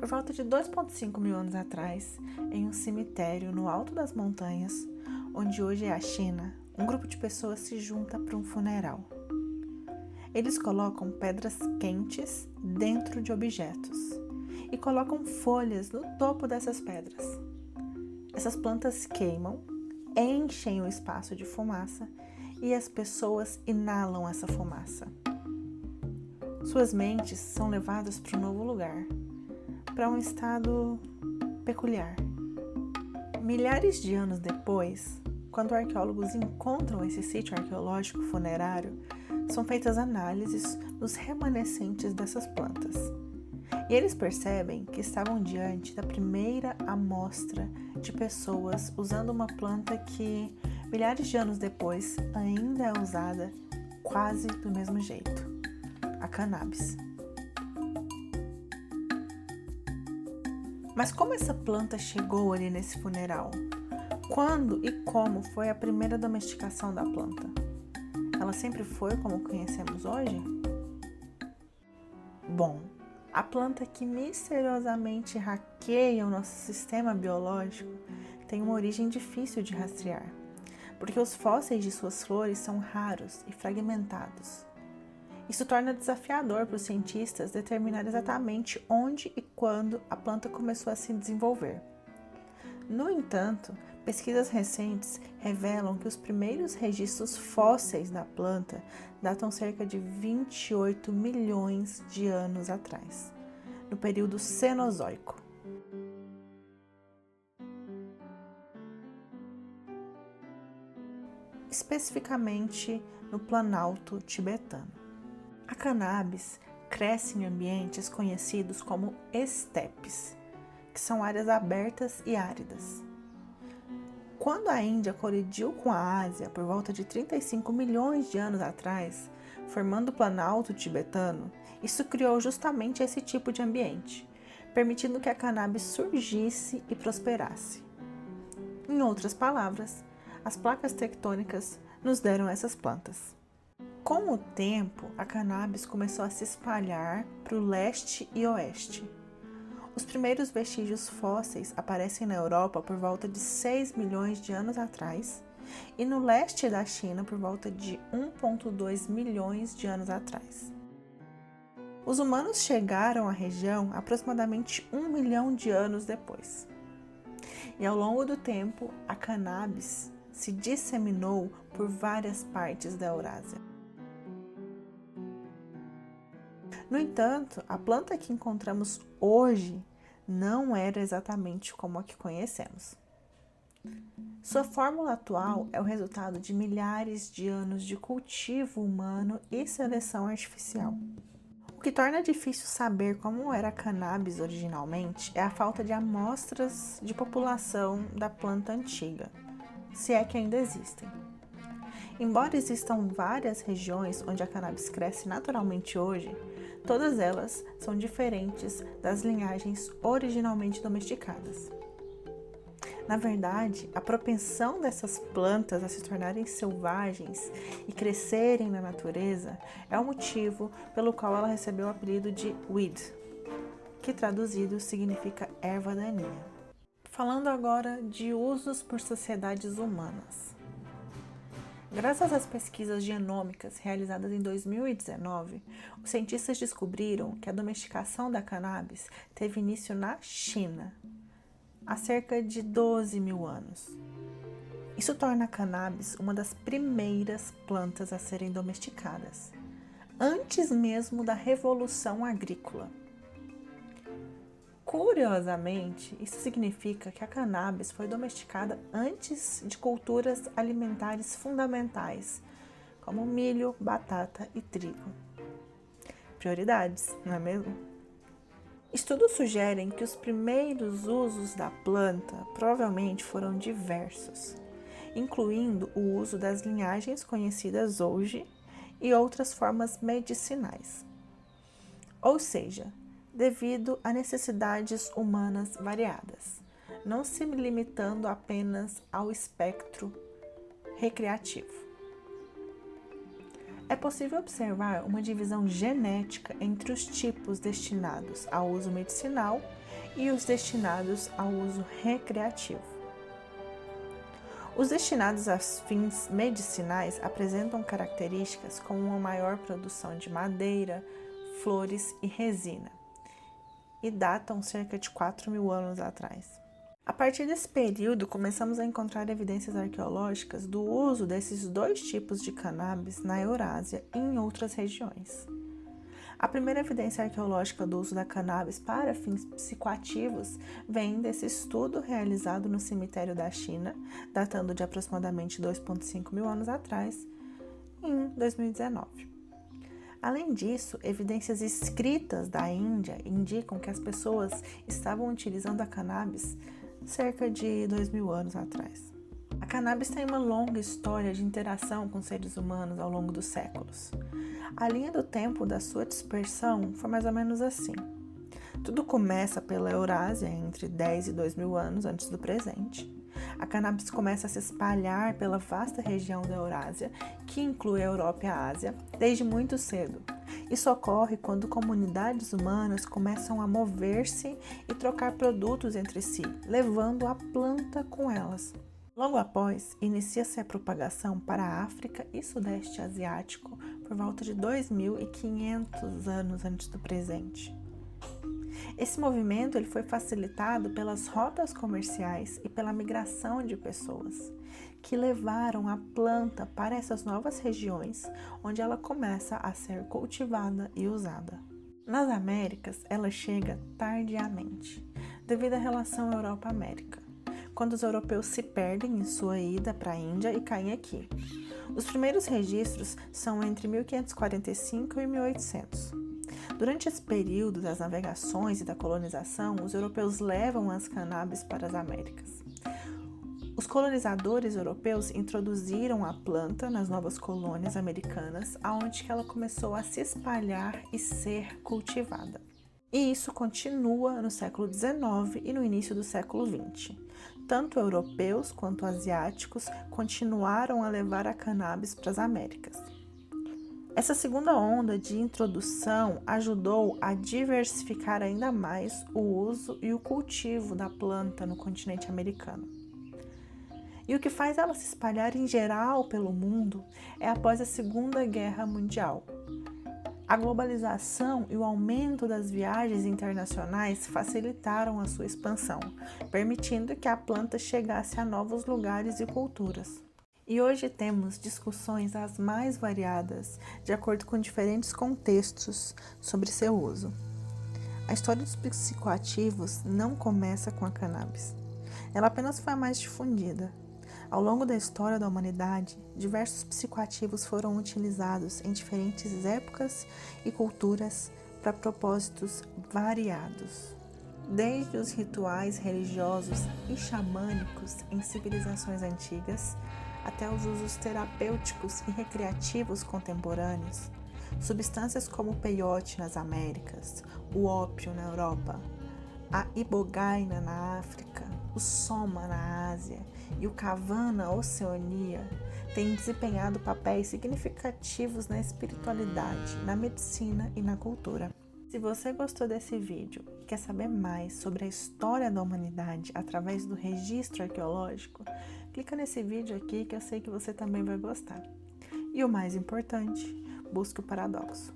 Por volta de 2,5 mil anos atrás, em um cemitério no alto das montanhas, onde hoje é a China, um grupo de pessoas se junta para um funeral. Eles colocam pedras quentes dentro de objetos e colocam folhas no topo dessas pedras. Essas plantas queimam, enchem o espaço de fumaça e as pessoas inalam essa fumaça. Suas mentes são levadas para um novo lugar, para um estado peculiar. Milhares de anos depois, quando arqueólogos encontram esse sítio arqueológico funerário, são feitas análises nos remanescentes dessas plantas. E eles percebem que estavam diante da primeira amostra de pessoas usando uma planta que, milhares de anos depois, ainda é usada quase do mesmo jeito: a cannabis. Mas como essa planta chegou ali nesse funeral? Quando e como foi a primeira domesticação da planta? Ela sempre foi como conhecemos hoje? Bom, a planta que misteriosamente hackeia o nosso sistema biológico tem uma origem difícil de rastrear, porque os fósseis de suas flores são raros e fragmentados. Isso torna desafiador para os cientistas determinar exatamente onde e quando a planta começou a se desenvolver. No entanto, pesquisas recentes revelam que os primeiros registros fósseis da planta datam cerca de 28 milhões de anos atrás, no período Cenozoico. Especificamente no Planalto tibetano. A cannabis cresce em ambientes conhecidos como estepes, que são áreas abertas e áridas. Quando a Índia colidiu com a Ásia por volta de 35 milhões de anos atrás, formando o Planalto tibetano, isso criou justamente esse tipo de ambiente, permitindo que a cannabis surgisse e prosperasse. Em outras palavras, as placas tectônicas nos deram essas plantas. Com o tempo, a cannabis começou a se espalhar para o leste e oeste. Os primeiros vestígios fósseis aparecem na Europa por volta de 6 milhões de anos atrás e no leste da China por volta de 1,2 milhões de anos atrás. Os humanos chegaram à região aproximadamente 1 milhão de anos depois. E ao longo do tempo, a cannabis se disseminou por várias partes da Eurásia. No entanto, a planta que encontramos hoje não era exatamente como a que conhecemos. Sua fórmula atual é o resultado de milhares de anos de cultivo humano e seleção artificial. O que torna difícil saber como era a cannabis originalmente é a falta de amostras de população da planta antiga, se é que ainda existem. Embora existam várias regiões onde a cannabis cresce naturalmente hoje, todas elas são diferentes das linhagens originalmente domesticadas. Na verdade, a propensão dessas plantas a se tornarem selvagens e crescerem na natureza é o motivo pelo qual ela recebeu o apelido de weed, que traduzido significa erva daninha. Falando agora de usos por sociedades humanas. Graças às pesquisas genômicas realizadas em 2019, os cientistas descobriram que a domesticação da cannabis teve início na China, há cerca de 12 mil anos. Isso torna a cannabis uma das primeiras plantas a serem domesticadas, antes mesmo da Revolução Agrícola. Curiosamente, isso significa que a cannabis foi domesticada antes de culturas alimentares fundamentais, como milho, batata e trigo. Prioridades, não é mesmo? Estudos sugerem que os primeiros usos da planta provavelmente foram diversos, incluindo o uso das linhagens conhecidas hoje e outras formas medicinais. Ou seja, devido a necessidades humanas variadas, não se limitando apenas ao espectro recreativo. É possível observar uma divisão genética entre os tipos destinados ao uso medicinal e os destinados ao uso recreativo. Os destinados a fins medicinais apresentam características como uma maior produção de madeira, flores e resina, e datam cerca de 4.000 anos atrás. A partir desse período, começamos a encontrar evidências arqueológicas do uso desses dois tipos de cannabis na Eurásia e em outras regiões. A primeira evidência arqueológica do uso da cannabis para fins psicoativos vem desse estudo realizado no cemitério da China, datando de aproximadamente 2,5 mil anos atrás, em 2019. Além disso, evidências escritas da Índia indicam que as pessoas estavam utilizando a cannabis cerca de 2.000 anos atrás. A cannabis tem uma longa história de interação com seres humanos ao longo dos séculos. A linha do tempo da sua dispersão foi mais ou menos assim. Tudo começa pela Eurásia, entre 10 e 2.000 anos antes do presente. A cannabis começa a se espalhar pela vasta região da Eurásia, que inclui a Europa e a Ásia, desde muito cedo. Isso ocorre quando comunidades humanas começam a mover-se e trocar produtos entre si, levando a planta com elas. Logo após, inicia-se a propagação para a África e Sudeste Asiático por volta de 2.500 anos antes do presente. Esse movimento ele foi facilitado pelas rotas comerciais e pela migração de pessoas, que levaram a planta para essas novas regiões, onde ela começa a ser cultivada e usada. Nas Américas, ela chega tardiamente, devido à relação Europa-América, quando os europeus se perdem em sua ida para a Índia e caem aqui. Os primeiros registros são entre 1545 e 1800. Durante esse período das navegações e da colonização, os europeus levam as cannabis para as Américas. Os colonizadores europeus introduziram a planta nas novas colônias americanas, aonde ela começou a se espalhar e ser cultivada. E isso continua no século XIX e no início do século XX. Tanto europeus quanto asiáticos continuaram a levar a cannabis para as Américas. Essa segunda onda de introdução ajudou a diversificar ainda mais o uso e o cultivo da planta no continente americano. E o que faz ela se espalhar em geral pelo mundo é após a Segunda Guerra Mundial. A globalização e o aumento das viagens internacionais facilitaram a sua expansão, permitindo que a planta chegasse a novos lugares e culturas. E hoje temos discussões as mais variadas, de acordo com diferentes contextos sobre seu uso. A história dos psicoativos não começa com a cannabis. Ela apenas foi a mais difundida. Ao longo da história da humanidade, diversos psicoativos foram utilizados em diferentes épocas e culturas para propósitos variados. Desde os rituais religiosos e xamânicos em civilizações antigas, até os usos terapêuticos e recreativos contemporâneos, substâncias como o peiote nas Américas, o ópio na Europa, a ibogaina na África, o soma na Ásia e o kava na Oceania têm desempenhado papéis significativos na espiritualidade, na medicina e na cultura. Se você gostou desse vídeo e quer saber mais sobre a história da humanidade através do registro arqueológico, clica nesse vídeo aqui que eu sei que você também vai gostar. E o mais importante, busque o paradoxo.